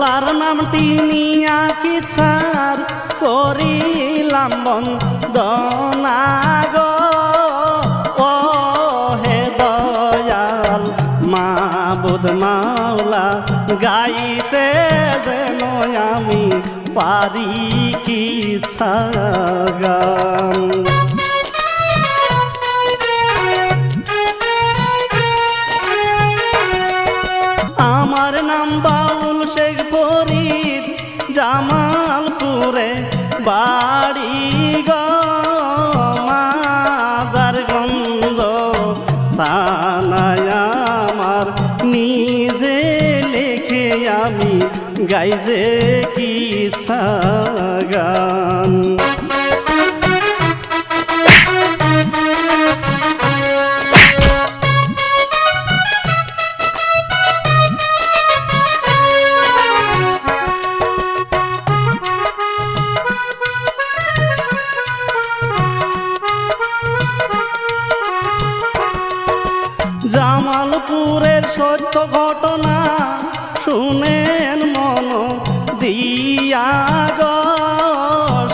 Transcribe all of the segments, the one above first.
আল্লাহর নামটি নিয়া কি ছাড় করিলাম বন্দনা গো ও হে দয়াল মাবুদ মাওলা গাইতে যেন আমি পারি কি গান। আমার নাম বাউল শেখ ফরিদ জামালপুরে বাড়ি গো মাদারগঞ্জ থানায় আমার নিজে লিখে আমি গাই যে কি গান। জামালপুরের সত্য ঘটনা শুনেন মন দিয়া গো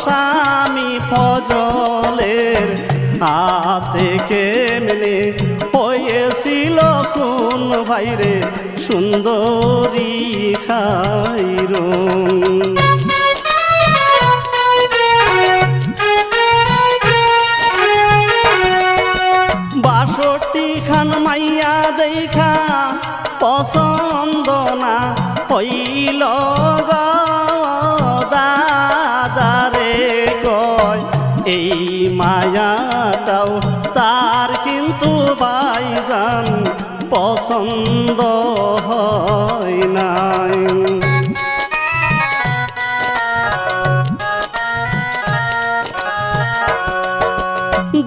স্বামী ফজলের হাতে কেমনে হয়েছিল কোন ভাইরে সুন্দরী খাইরুন। 62 খান মাইয়া দেখা পছন্দ না হইল গো দাদারে কয় এই মায়াটাও তার কিন্তু ভাইজান পছন্দ হয় নাই।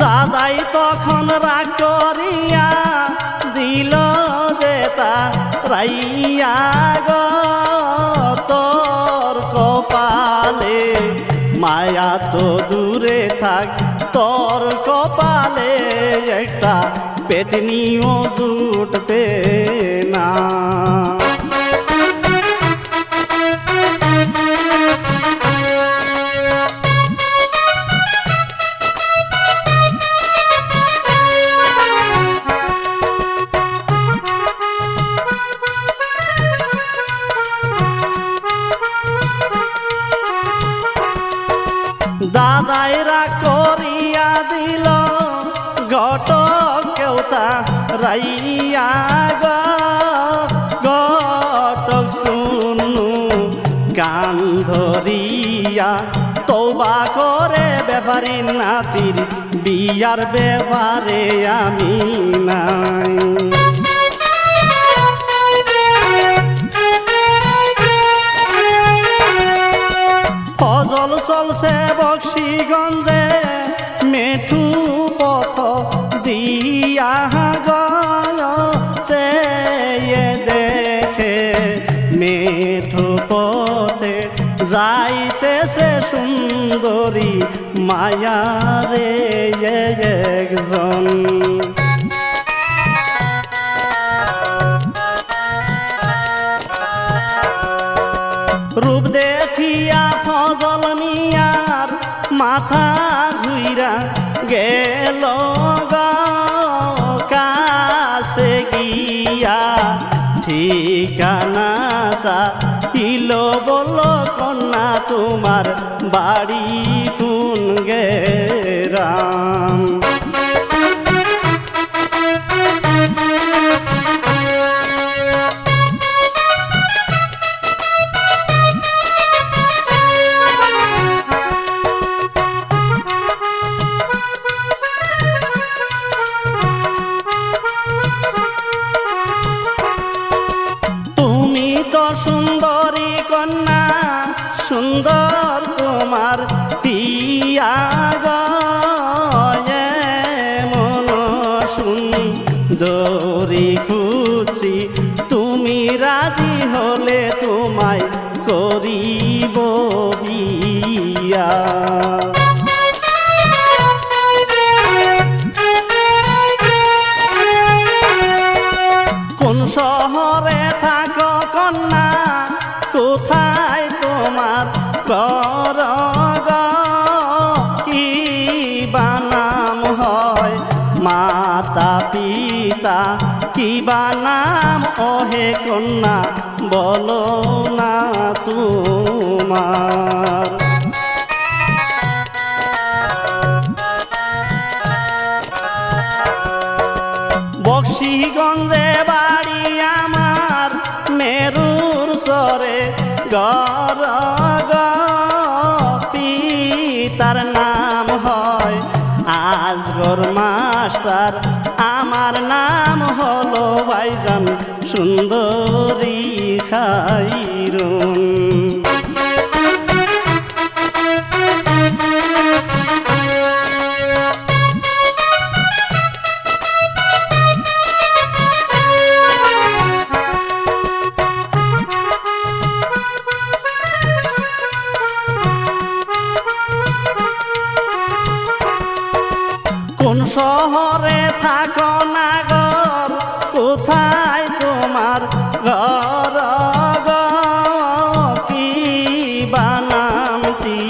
দাদাই তখন রাগ করিয়া দিল যে তা রাইয়া গো তোর কপালে মায়া তো দূরে থাক তোর কপালে একটা পেতনিও জুটবে না। দাদাইরা করিয়া দিল ঘটক কেউতা রাইয়া গো ঘটক শুনু কান ধরিয়া তওবা করে ব্যাপারী নাতির বিয়ার ব্যাপারে আমি নাই। ফজল চলছে বক্সিগঞ্জে মেঠু পথ দিয়া গছে দেখে মেঠু পথে যাইতেছে সুন্দরী মায়া রে একজন। রূপ দেখিয়া ফজল মিয়ার মাথা ঘুইরা গেল গো কাছে গিয়া ঠিকানা চাইল বলল কন্যা তোমার বাড়ি কোন গেরাম। সুন্দরী কন্যা সুন্দর তোমার পিয়া গয়ে মন সুন্দরী খুঁজি তুমি রাজি হলে তোমায় করিব বিয়া। কোন শহরে থাকো কন্যা কোথায় মাতা পিতা কিবা নাম ওহে কন্যা বলো না তোমার। বক্সিগঞ্জে বাড়ি আমার মেরুর সরে গর পিতার নাম হয় আজগর মাস্টার, আমার নাম হলো ভাইজান সুন্দরী খাইরুন। কোন শহরে থাকো নাগর, কোথায় তোমার ঘর কিবা নামটি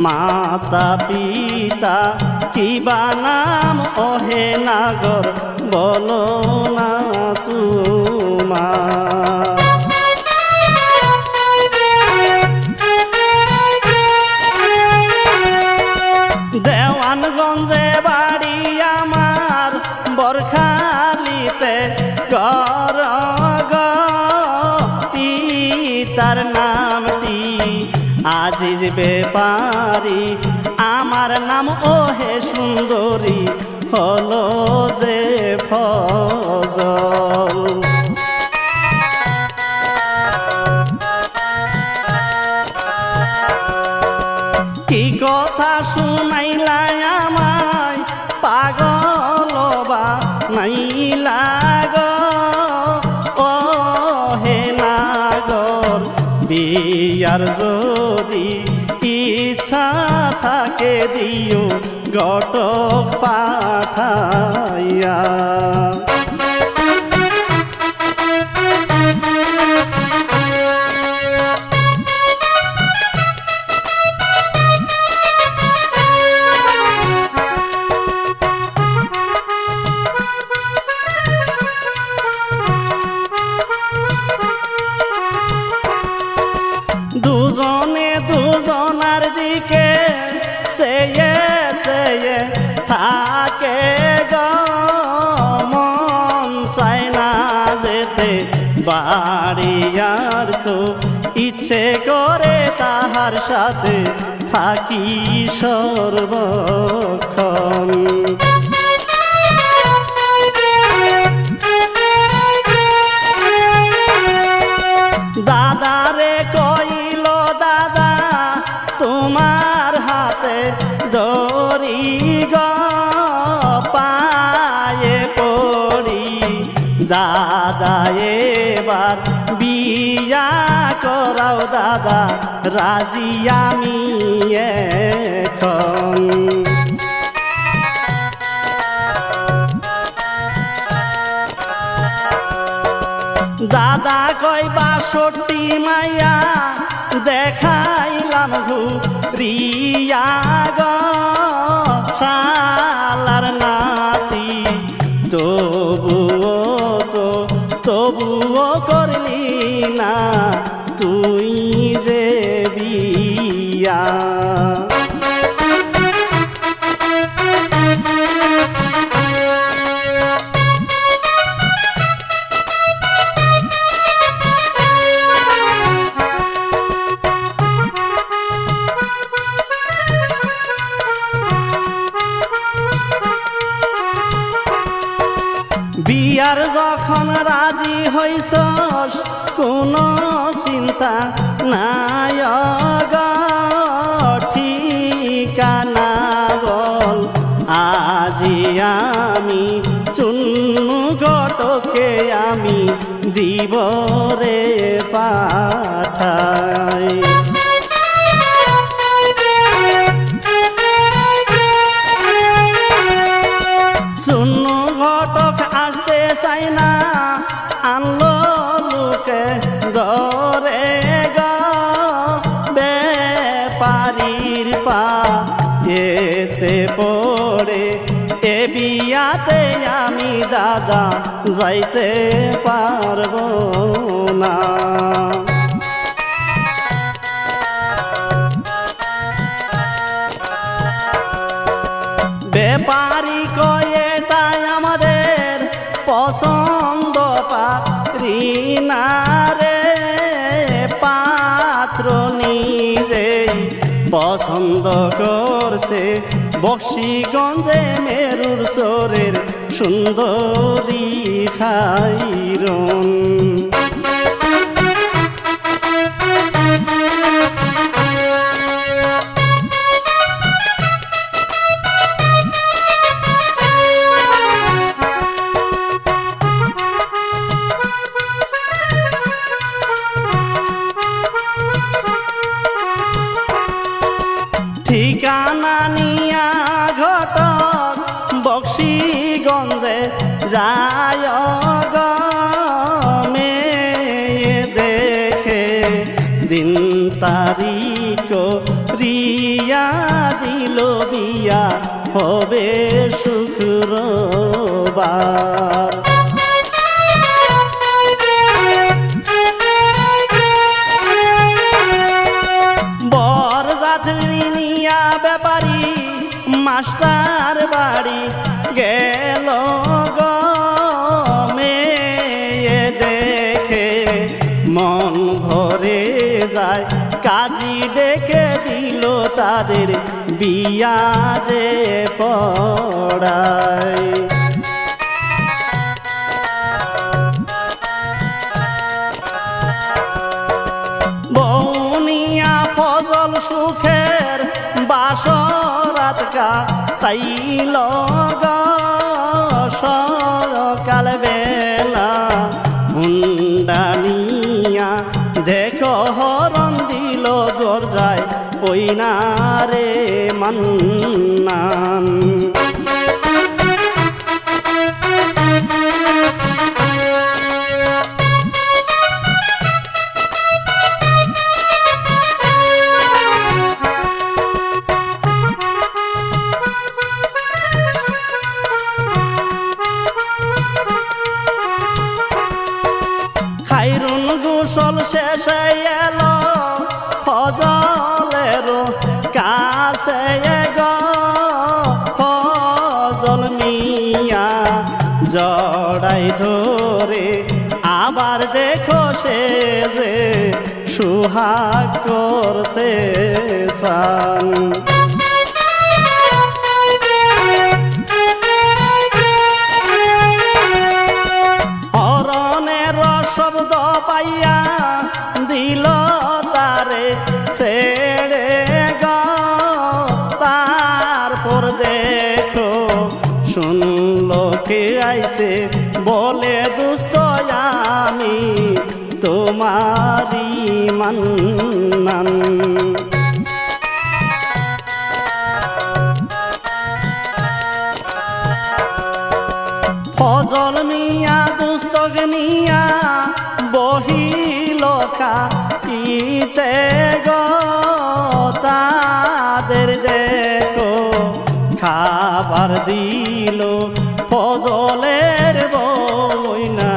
মাতা পিতা কিবা নাম ওহে নাগর বলো না তোমার। দেওয়ানগঞ্জে বাড়ি আমার বরখালিতে ঘর পিতার নামটি আজিজ ব্যাপারী, আমার নাম ওহে সুন্দরী হলো যে ফজল। কি কথা শুনাইলা আমায় পাগল বা নাইলা গো ও হে নাগর, বিয়ার যদি ইচ্ছা থাকে দিও ঘটক পাঠাইয়া। দুজনে দুজনার দিকে চেয়ে চেয়ে থাকে গো, মন চায় না যেতে বাড়ি আর তো ইচ্ছে করে তাহার সাথে থাকি সর্বক্ষণ। দাদারে কইল দাদা তোমার হাতে ধরি গো পায়ে পড়ি, দাদা এবার বিয়া করাও দাদা রাজি আমি এখন। দাদা কই ৬২ মাইয়া দেখাইলাম ঘুরিয়া গো শালার নাতি, তবুও করলি না তুই যে বিয়া। বিয়ার যখন রাজি হইছস কোনো চিন্তা নাই গো, ঠিকানা বল আজি আমি চুন্নু ঘটকে আমি দিব রে পাঠাই। চুন্নু ঘটক আসতে চাই না, আনলো লোকে ধরে গো বেপারির পা এতে পড়ে এ বিয়া রাতে আমি দাদা যাইতে পারবো না। ব্যাপারী কয় এটাই আমাদের পছন্দ পাত্রী না রে, পাত্র নিজেই পছন্দ করছে বক্সিগঞ্জে মেরুর চরের সুন্দরী খাইরুন। ঠিকানা নিয়া ঘটক বক্সিগঞ্জে যায় গো, মেয়ে দেখে দিন তারিখ রিয়া দিল বিয়া হবে শুক্রবার। ব্যাপারী মাস্টার বাড়ি গেল গো, মেয়ে দেখে মন ভরে যায়, কাজী ডেকে দিল তাদের বিয়া যে পড়ায়। বৌনিয়া ফজল সুখের বাসরাত কাটাইল গো, সকাল বেলা হুন্ডা নিয়া দেখো হরণ দিল দরজায় ওই না রে মান্নান। খাইরুন গোসল শেষে এলো ফজলের কাছে গো, ফজল মিয়া জড়াই ধরে আবার দেখো সে যে সুহাগ করতে চান। শব্দ পাইয়া দিল তারে ছেড়ে গো, তারপর দেখো শুনল কে আইছে বলে দুস্থ আমি তোমারি মান্নান। ফজল মিয়া দুস্তক নিয়া বহিল খাইতে গো, তাদের দেখো খাবার দিল ফজলের বইনা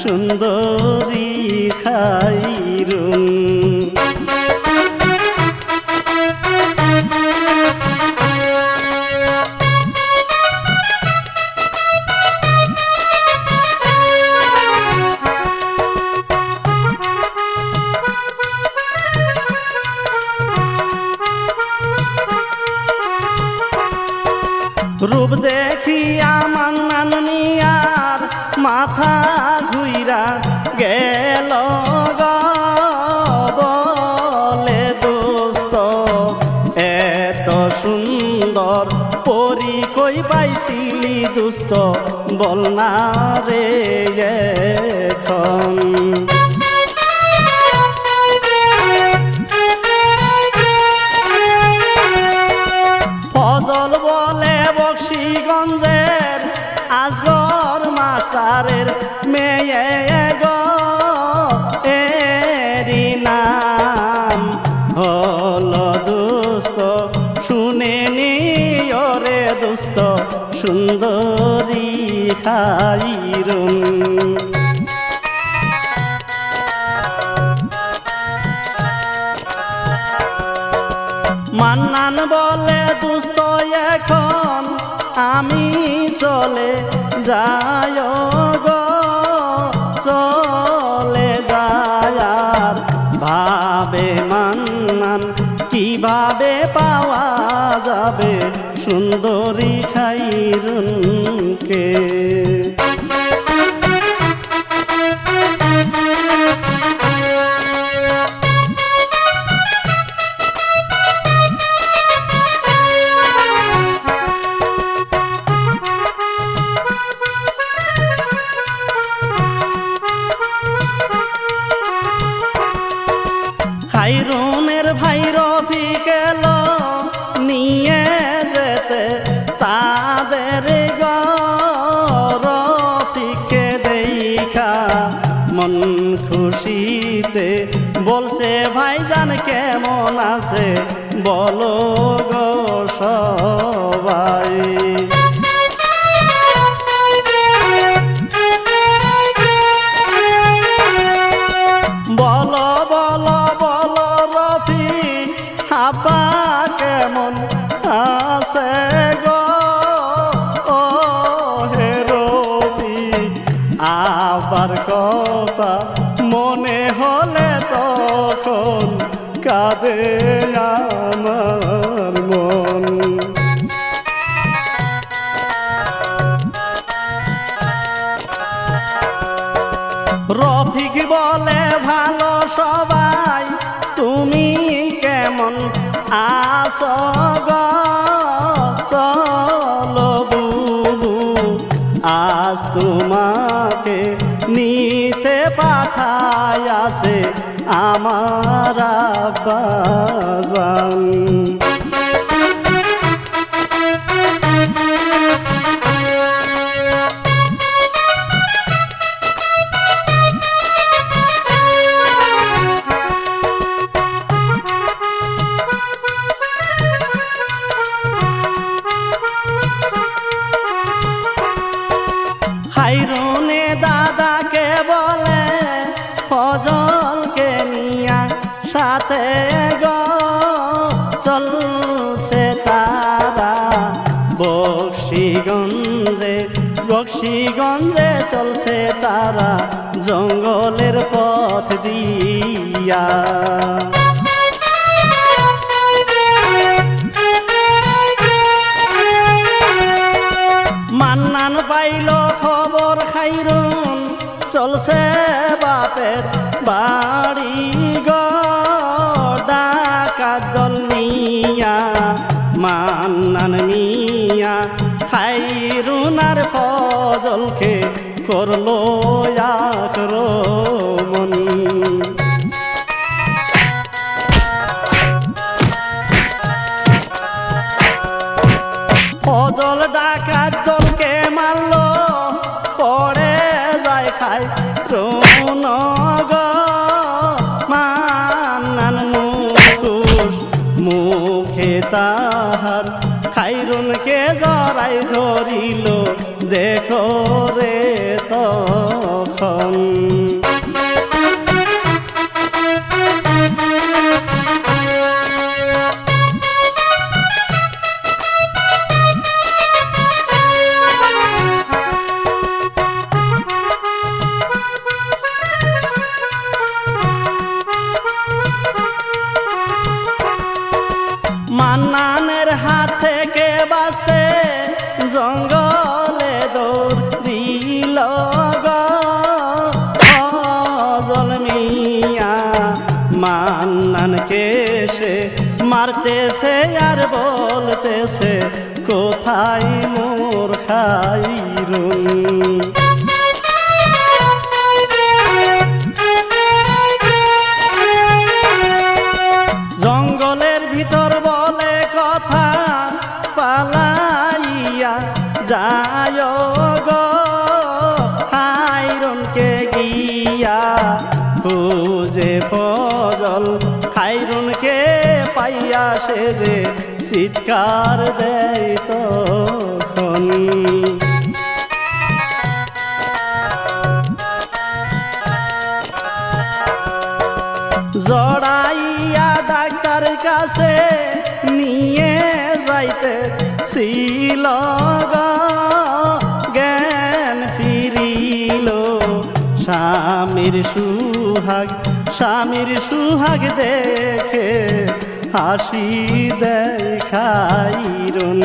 সুন্দরী খাইরুন। রূপ দেখিয়া মান্নান মিয়ার মাথা ঘুইরা গেল গো, বলে দোস্ত এত সুন্দর পরি কই পাইছিলি দোস্ত বল না রে এখন। ফজল বলে বক্সিগঞ্জের আজগর মাস্টারের মেয়ে গো, এরি নাম হলো দোস্ত শুনে নিও রে দোস্ত সুন্দরী খাইরুন। মান্নান বলে দুস্থ এখন আমি চলে যাই গো, চলে যায়। আর ভাবে মান্নান কিভাবে পাওয়া যাবে সুন্দরী খাইরুনকে। খাইরুনের ভাই রফিক এলো নিয়ে যেতে তাদের রফিককে দেখা মন খুশিতে বলছে ভাইজান কেমন আছে বলো গো সবাই। বলো বলো বলো রফিক আপা কেমন আছে গো, ও হে রফিক আবার কথা মনে হলে তখন কাঁদে আমার মন। রফিক বলে ভালো সবাই, তুমি কেমন আছো গো, চলো বুবু আজ তোমাকে নিতে পাঠাই আছে আমার আব্বাজান। খাইরুনে দাদাকে বলে ফজলকে নিয়া সাথে গো, চলছে তারা বক্সিগঞ্জে চলছে তারা জঙ্গলের পথ দিয়া। মান্নান পাইল খবর খাইরুন চলছে বাপের বাড়ি গো, ডাকাত দল নিয়া মান্নান মিয়া খাইরুন আর ফজলকে করলো আক্রমণ। ফজল ডাকাত দলকে মারলো, পড়ে যায় খাইরুন গো, মান্নান মুখে তাহার খাইরুনকে জড়াই ধরিল দেখো রে তখন। মান্নানের হাত থেকে বাঁচতে জঙ্গলে দৌড় দিল গো, ফজল মিয়া মান্নানকে সে মারতেছে আর বলতেছে কোথায় মোর খাইরুন। জঙ্গলের ভিতর বলে কথা পালাইয়া যায় গো, খাইরুনকে গিয়া খুঁজে ফজল খাইরুনকে পাইয়া সে যে চিৎকার দেয় তখন। স্বামীর সুহাগ দেখে হাসি দেয় খাইরুন।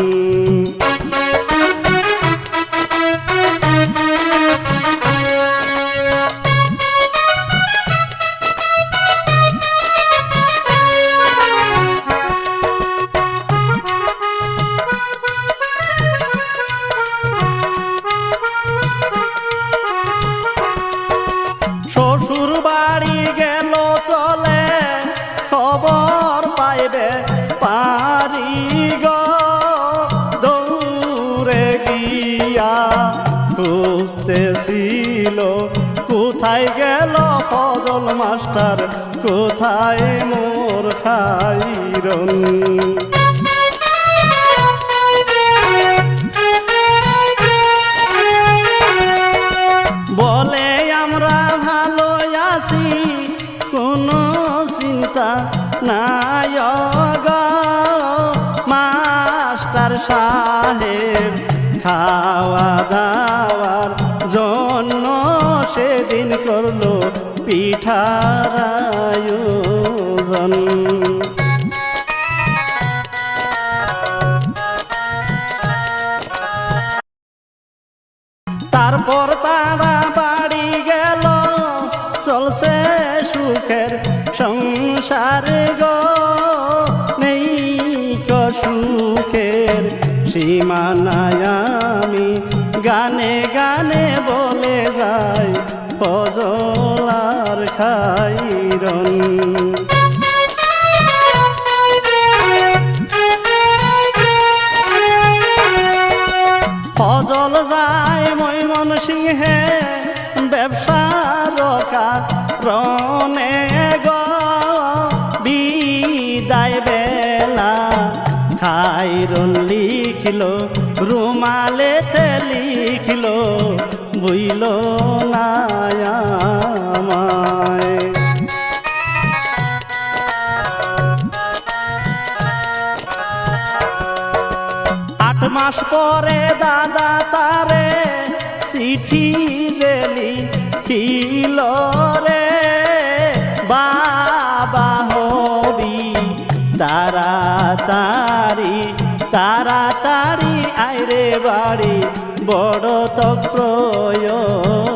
শ্বশুর বাড়ি গেল চলে খবর পাইবে পারি গো, দৌড়ে গিয়া খুঁজতেছিল কোথায় গেল ফজল মাস্টার, কোথায় মোর খাইরুন। বলে আমরা ভালো আছি কোনো চিন্তা নাই গো, মাস্টার সাহেব খাওয়া দাওয়ার জন্য সেদিন করলো পিঠার আয়োজন। তারপর তারা বাড়ি গেল, চলছে সুখের সংসার গো, নেই কো সুখের সীমানায়। আমি গানে গানে বলে যাই ফজল আর খাইরুন। ফজল যায় ময়মনসিংহে ব্যবসার কারণে গো, বিদায় বেলা খাইরুন লিখিল রুমালেতে লিখিল বুইল না আমায়। 8 মাস পরে দাদা তারে চিঠি যে লিখিল রে, বাবা হবি তাড়াতাড়ি তাড়াতাড়ি আইরে বাড়ি, বড় তো প্রয়োজন।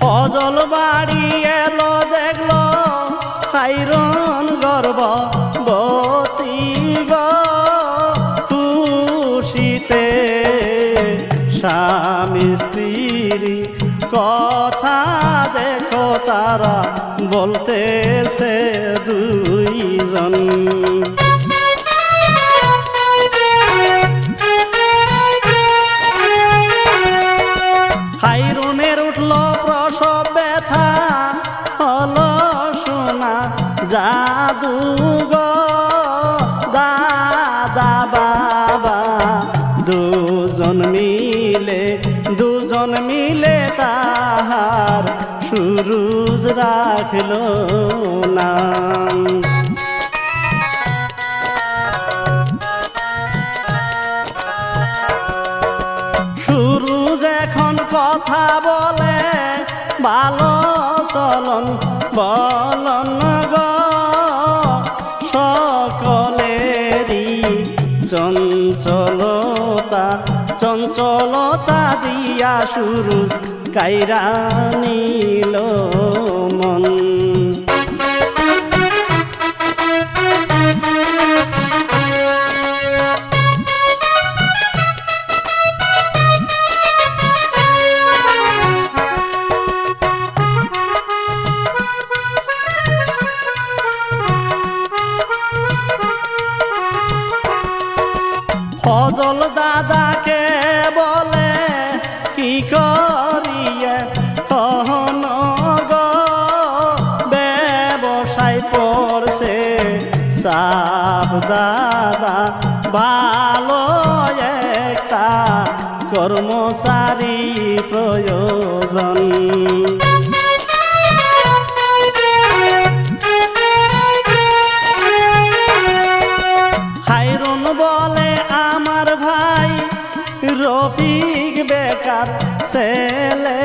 ফজল বাড়ি এলো দেখলো খাইরুন গর্ভবতী গো, খুশিতে স্বামী স্ত্রী কথা দেখো তারা বলতেছে দুইজন। খাইরুনের উঠল প্রসব ব্যথা, হলো শোনা জাদু গো, দাদা বাবা দুজন মিলে তাহার সুরুজ রাখল না। সুরুজ এখন কথা বলে ভালো চলন বলন গো, সকলেরই চঞ্চলতা দিয়া সুরুজ কাইরা নিল মন। ফজল দাদাকে বলে কি করিয়ে কহন গো, ব্যবসায় পড়ছে বাপ দাদা ভালো একটা কর্মচারী প্রয়োজন। খায়রুন বলে আমার ভাই রফিক বেকার ছেলে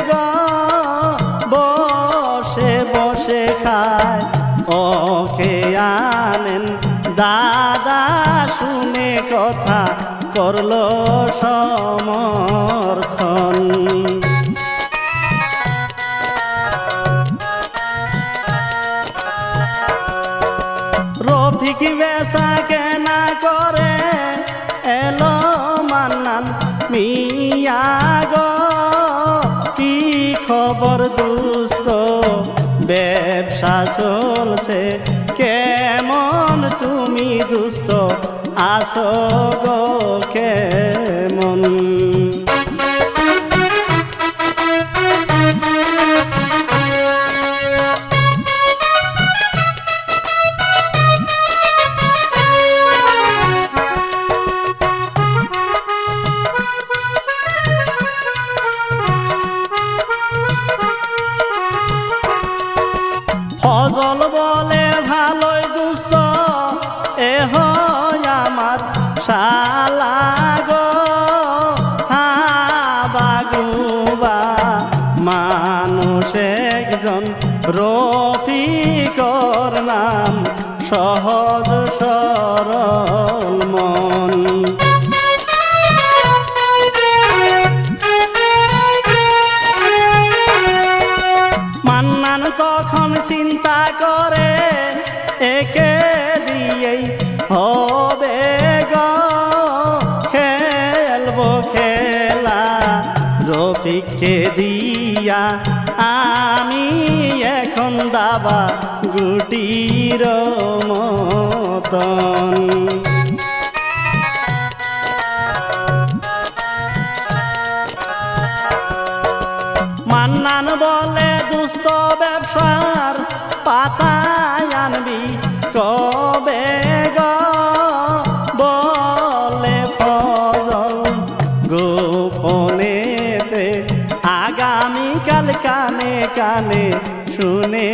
গো, বসে বসে খায় ওকে আনেন। দাদা শুনে কথা করলো সমর্থন। রফিক বেচা কেনা করে এলো মান্নান মিয়া গো, কি খবর দুস্থ ব্যবসা চলছে কেমন, তুমি দুস্থ আছো গো কেমন। ফজল বলে ভালোই দুস্থ এহ আমার শালা গো, হাবাগুবা মানুষ একজন, রফিকর নাম সহজ সরল মন। মান্নান তখন চিন্তা করে একে দিয়েই হবে গো, খেলবো খেলা রফিককে দিয়া, আমি এখন দাবা গুটির মতন। মান্নান বলে দুস্থ ব্যবসার পাতায় আনবি কবে গো, বলে ফজল গোপনেতে, আগামীকাল কানে কানে শুনে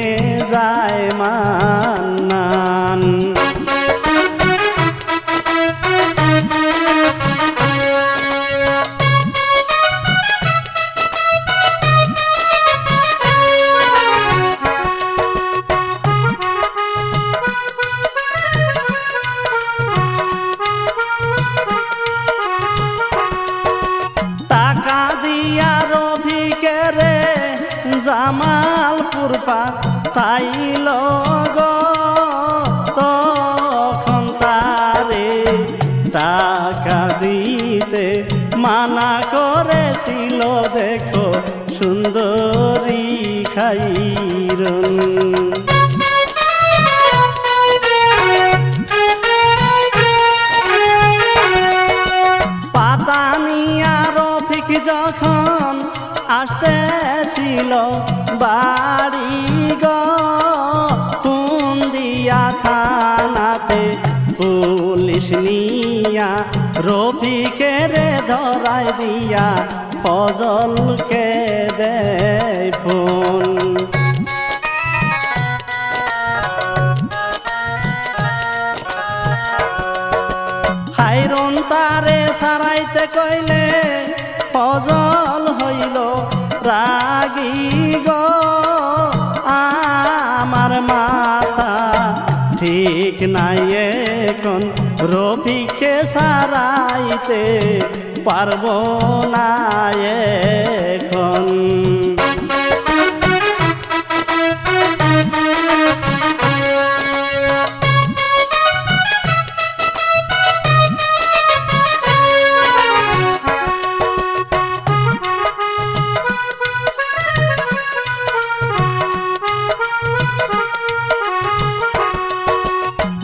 যায় মান্নান। টাকা দিয়া রফিকের জামালপুর পাঠাইল গো, তখন তারে টাকা দিতে মানা করেছিল দেখো সুন্দরী খায়রুন। পাতানিয়া রফিক যখন আসতেছিল বাড়ি গো, কুন্দিয়া থানাতে পুলিশ নিয়া রফিকের ধরায় দিয়া ফজলকে দেয় ফোন। খায়রুন তারে সারাইতে কইলে ফজল হইল রাগি গো, আমার মাথা ঠিক নাই এখন, রফিককে সারাইতে পারবো না এখন।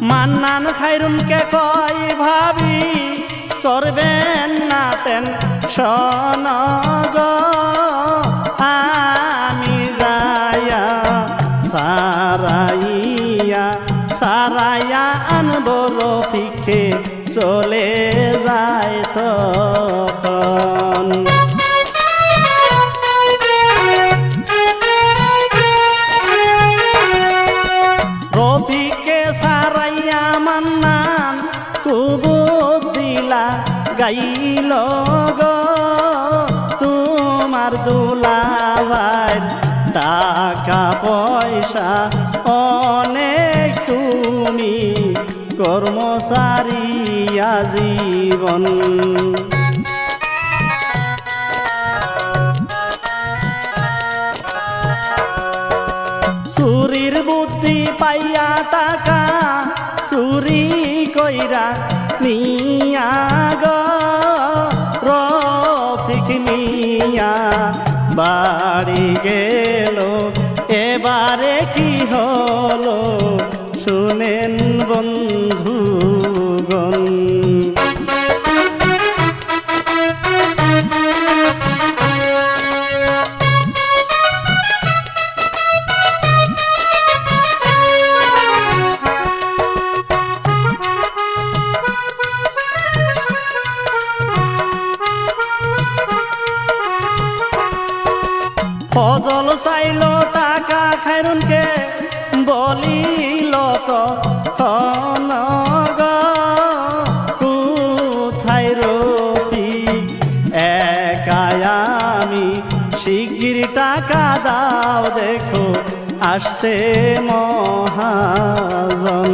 মান্নান খায়রুনকে কয় ভাবি করবেন না টেনশন গো, আমি যাইয়া সারাইয়া আনবো রফিককে চলে যায় তখন। রফিককে সারাইয়া মান্নান কুবুত দিলা গাইল গো তোমার দুলাভাইর টাকা পয়সা অনেক তুমি কর্মচারী আজীবন। চুরির বুদ্ধি পাইয়া টাকা চুরি কইরা নিয়া গো রফিক মিয়া বাড়ি গেল এবারে কি হলো শুনেন বন্ধুগণ। ফজল চাইল টাকা খায়রুনকে বলিল তখন গো কোথায় রফিক একাই আমি শিগগির টাকা দাও দেখো আসছে মহাজন।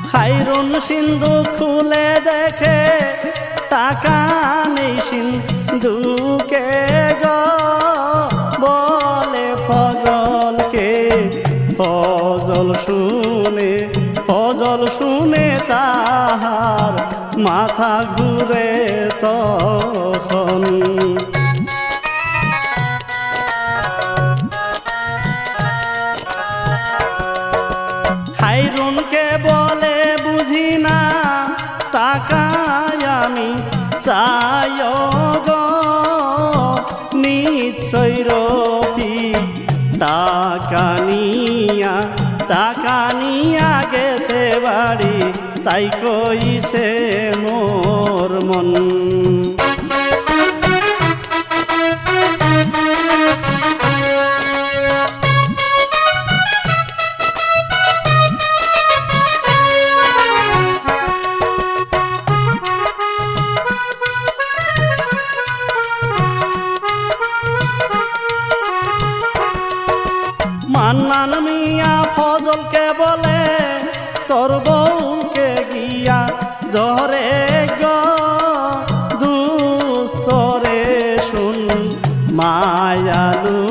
খায়রুন সিন্ধু খুলে দেখে টাকা নেই সিন্ধুকে গো বলে ফজলকে। ফজল শুনে তাহার মাথা ঘুরে তখন। খায়রুনকে বলে বুঝি না টাকা আমি চাই গো নিশ্চয় রফিক টাকা নিয়া গেছে বাড়ি তাই কইছে মোর মন। মান্নান মিয়া ফজলকে বলে তোর বউকে গিয়া ধরে গো দুস্তরে শুন মায়ালু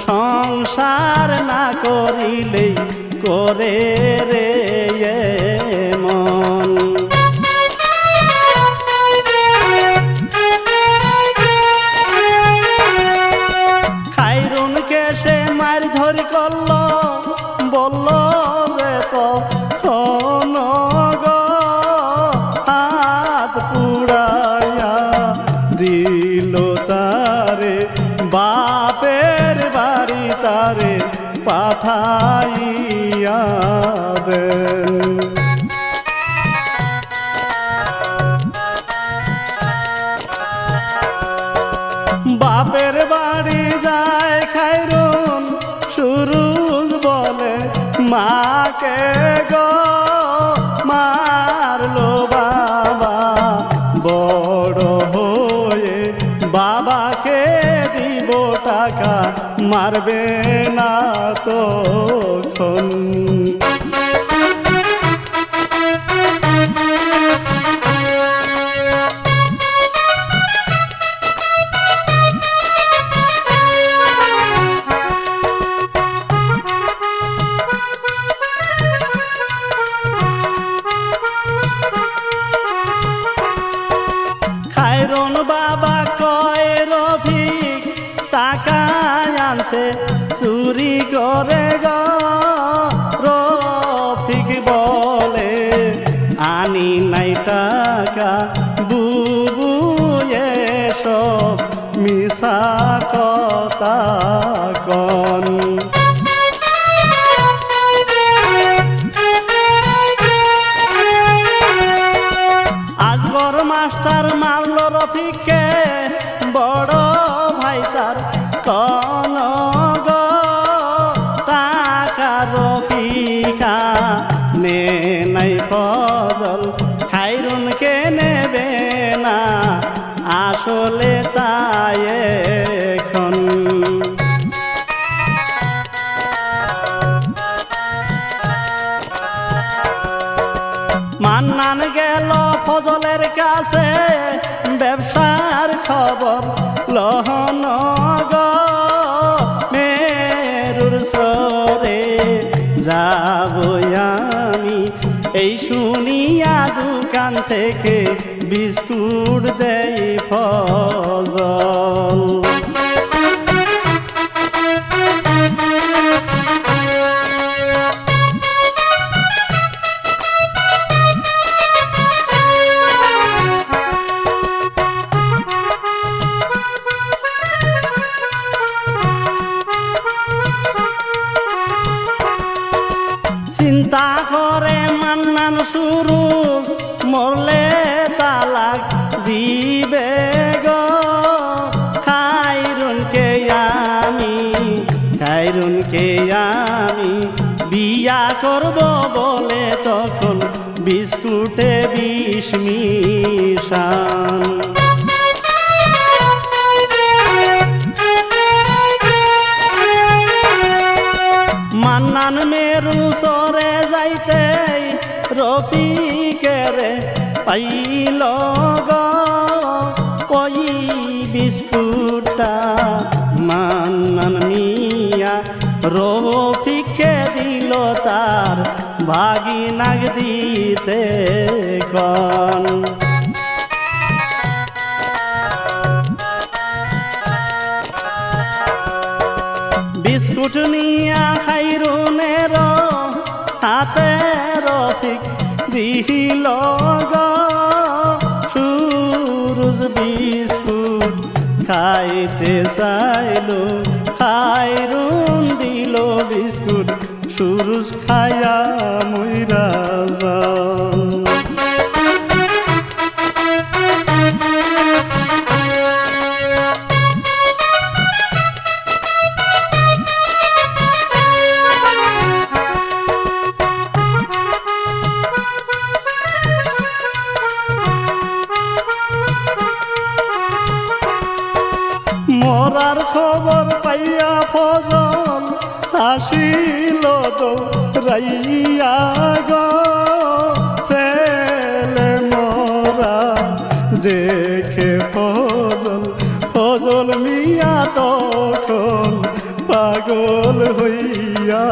সংসার না করিলেই করে রে মন। খায়রুনকে সে মার ধরি করল বলল যে তখন গো হাত পুড়াইয়া দিল তারে বাপের বাড়ি তারে পাঠাইয়া দেন। বাপের বাড়ি যায় খায়রুন সুরুজ বলে মাকে গো মারলো বাবা বড় হয়ে বাবাকে দিব টাকা মারবে না তখন। খায়রুন বাবা কয় রফিক টাকা আনছে চুরি করে গো রফিক বলে আনি নাই টাকা বুবু এসব মিছা কথা। কথা কন। আজগর মাস্টার মারল রফিককে, বড় ভাই তার কন গো টাকা রফিকা নে নাই ফজল, খাইরুনকে নেবে না আসলে তাই এখন। মান্নান গেল ফজলের কাছে, ব্যবসার খবর লহন গো মেরুর সরে যাব আমি, এই শুনিয়া দোকান থেকে বিস্কুট দেই ফজল। চিন্তা করে মান্নান শুরু, মরলে তালাক দিবে গো খাইরুনকে আমি বিয়া করব বলে তখন বিস্কুটে বিষ মিশান। মান্নান মেরু সরে যাইতে রফিকের পাইল গো ওই বিস্কুটটা, মান্নান মিয়া রফিককে দিল তার ভাগিনাক দিতে কন। বিস্কুট নিয়া খাইরুনের হাতে রফিক দিল গো সুরুজ বিস্কুট খাইতে চাইল, খাইরুন দিল বিস্কুট সুরুজ খায়া মইরা যান। মরার খবর পাইয়া ফজল আসিল দৌড়াইয়া গো, ছেলে মরা দেখে ফজল মিয়া তখন পাগল হইয়া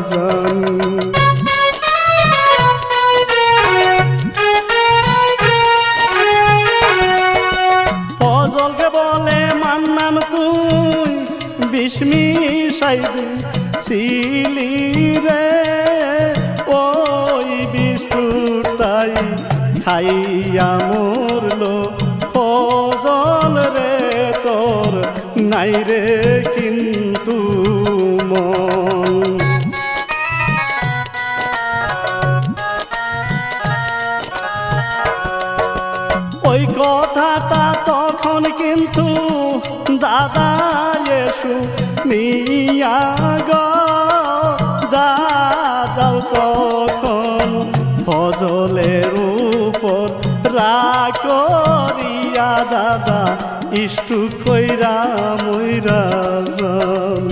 যান। ফজলকে বলে মান্নান তুই বিষ মিশাই দিছিলি রে, ওই বিস্কুটটাই খাইয়া মরলো ফজল রে, তোর নাই রে কিন্তু মন। ওই কথাটা তখন কিন্তু দাদা এসু নিয়া গো, দাদাও তখন ফজলের উপর রাগ করিয়া দাদা ইষ্টু কইরা মইরা যান।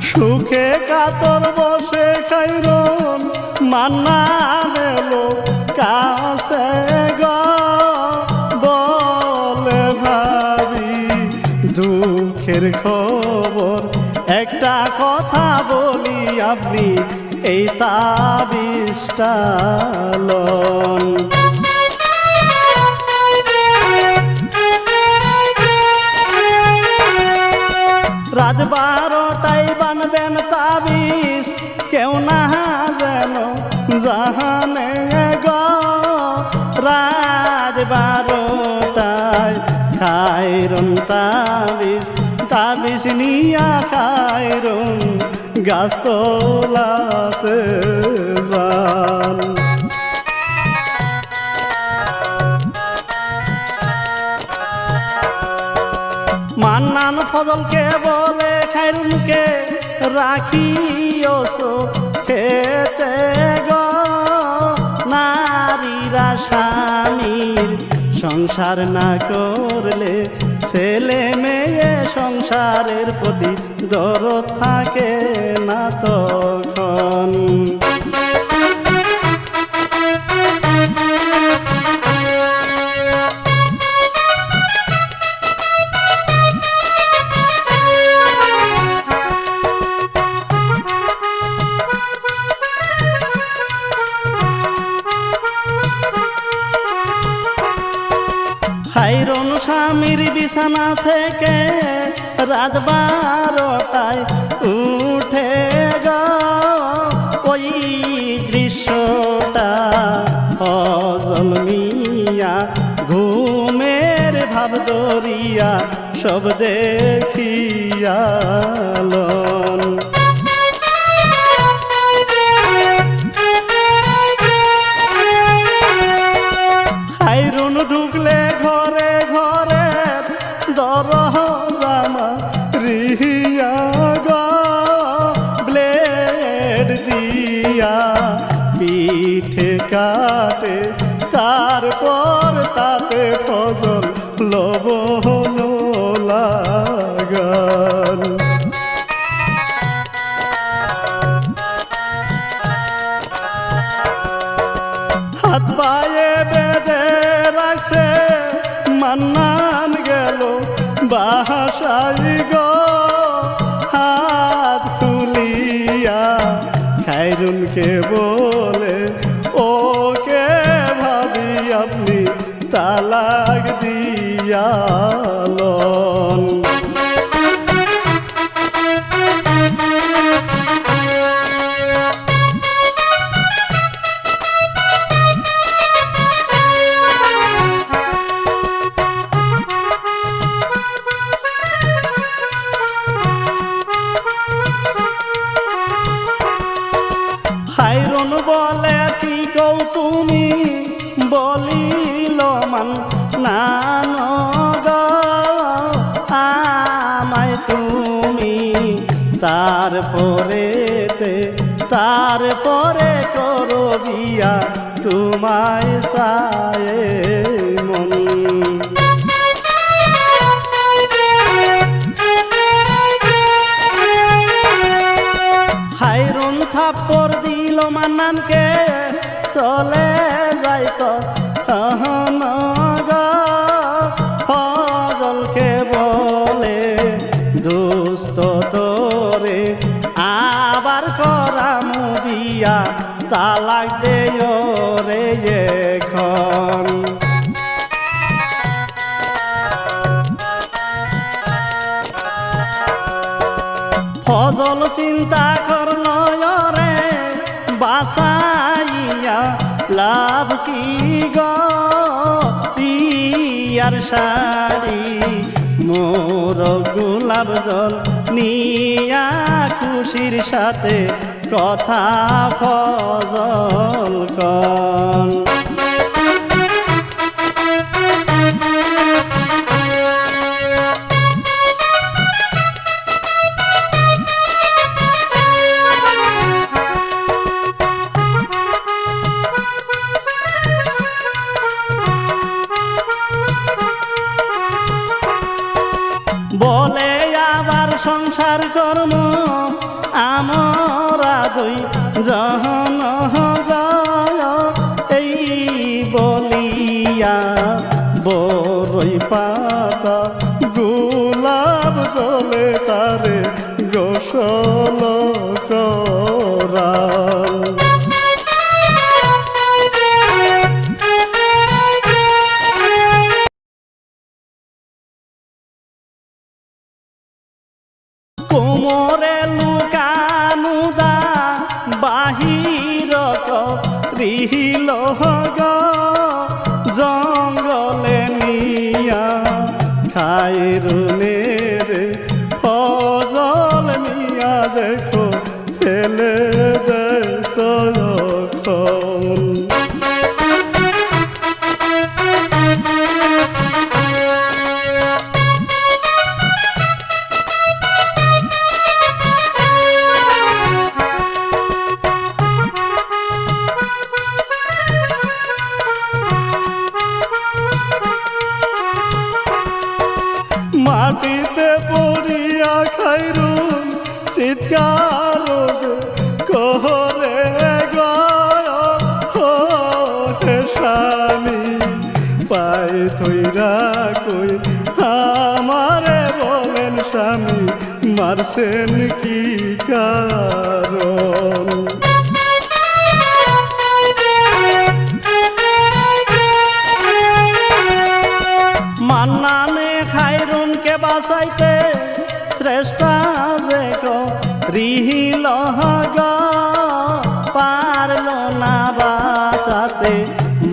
সুখে কাতর বসে খাইরুন মান্নান এলো কাছে গো, বলে ভাবি দুঃখের খবর একটা কথা বলি, আপনি এই তাবিজটা লন। রাত 12টায় বানবেন তাবিজ, কেউ না যেন জাহানে গো। রাত 12টায় খায়রুন তাবিজ, তাবিজ নিয়া খায়রুন গাছতলাতে যান। মান্নান ফজলকে বলে খায়রুনকে রাখিও খেতে গো। নারীরা স্বামীর সংসার না করলে ছেলে মেয়ে সংসারের প্রতি দরদ থাকে না তখন। খায়রুন স্বামীর বিছানা থেকে রাত 12টায় উঠে গো। ওই দৃশ্যটা ফজল মিয়া ঘুমের ভাব দরিয়া সব দেখিয়ালন। খায়রুন ঢুকলে ঘরে ঘরে দরজা মারিয়া গো। ব্লেড দিয়া পিঠে কাটে, তারপর তাতে ফজল লবণ লাগান। হাত পায়ে বেঁধে রাখছে, মান্নান গেল বাসায় গো। হাত খুলিয়া খায়রুনকে বলে, ওকে ভাবি আপনি তালাক দিয়ালন। খায়রুন বলে, কি কও তুমি বলিল মান্নান গো। আমায় তুমি তারপরে করো বিয়া, তোমায় চায়ে মন। খায়রুন থাপ্পড় দিল মান্নানকে, চলে যাইতো ফজলকে বলে, দোস্ত তোরে আবার করামু বিয়া, তালাক দেও রে এখন। ফজল চিন্তা করল রে, বাসাইয়া লাভ কি গো। পিয়ার শাড়ি মোর গোলাপ জল নিয়া খুশির সাথে কথা ফজল কন। বলে আবার সংসার কর্ম আমরা দুই জন এই বলিয়া বরই পাতা গোলাপ জলে তারে গোসল করাল। কোমরে লুকানুদা বাহির করিল গো জঙ্গলে নিয়া খায়রুনের ফজল মিয়া দেখো ফেলে যেত যখন। মাটিতে পড়িয়া খায়রুন চিৎকার করে গে স্বামী পাই থইরা কই আমারে বলেন স্বামী মারছেন কি কারণ। মান্নানে খায়রুনকে বাঁচাইতে শ্রেষ্ঠা যে রিহিল গো পারল না বাঁচাতে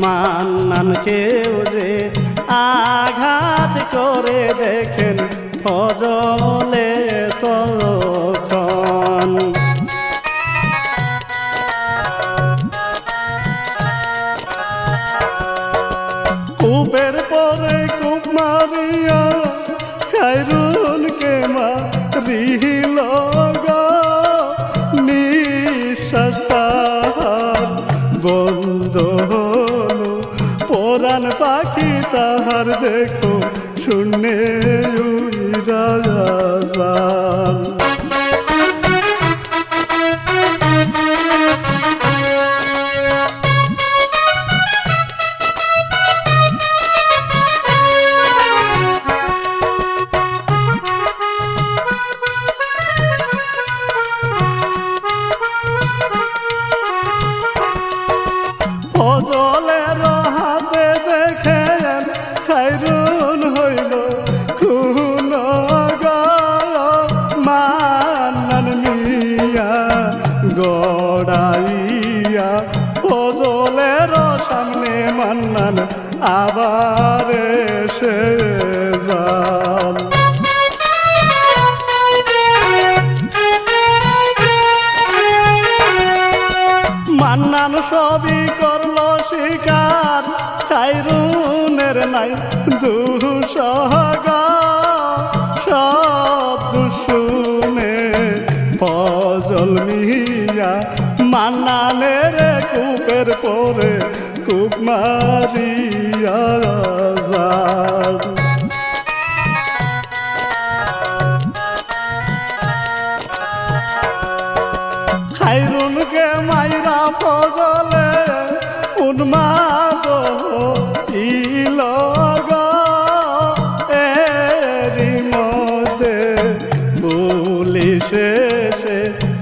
মান্নানকেও যে আঘাত করে দেখেন ফজলে তখন। কূপের পরে কূপ মারিয়া খায়রুনকে মারিল গো নিঃশ্বাস তাহার বন্ধ হলো পরাণ পাখি তাহার দেখো শূন্যে উইরা যান। ফজলের হাতে দেখে খায়রুন হইল খুন গো মান্নান মিয়া গড়াইয়া ফজলের সামনে মান্নান আবার এসে যান। মান্নান সবই করল শিকার খায়রুনের নাই দুঃস গো সব শুনে ফজল মিয়া মান্নানের কূপের পরে কূপ মারিয়া যান। খায়রুনকে মাইরা ফজলে উন্মাদ হইল গো এরই মধ্যে পুলিশ এসে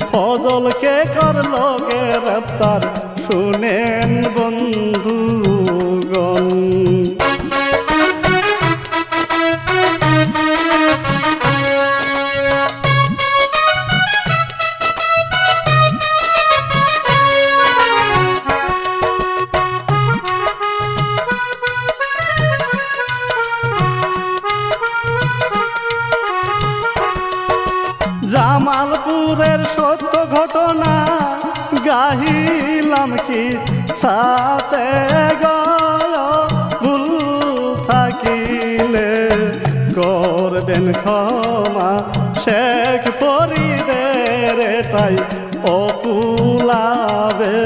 ফজলকে করল গ্রেপ্তার শুনেন বন্ধুগণ। জামালপুরের সত্য ঘটনা গাহিলাম কি ছাতে গো ভুল থাকিলে করবেন ক্ষমা শেখ ফরিদের এটাই অকুলাবে।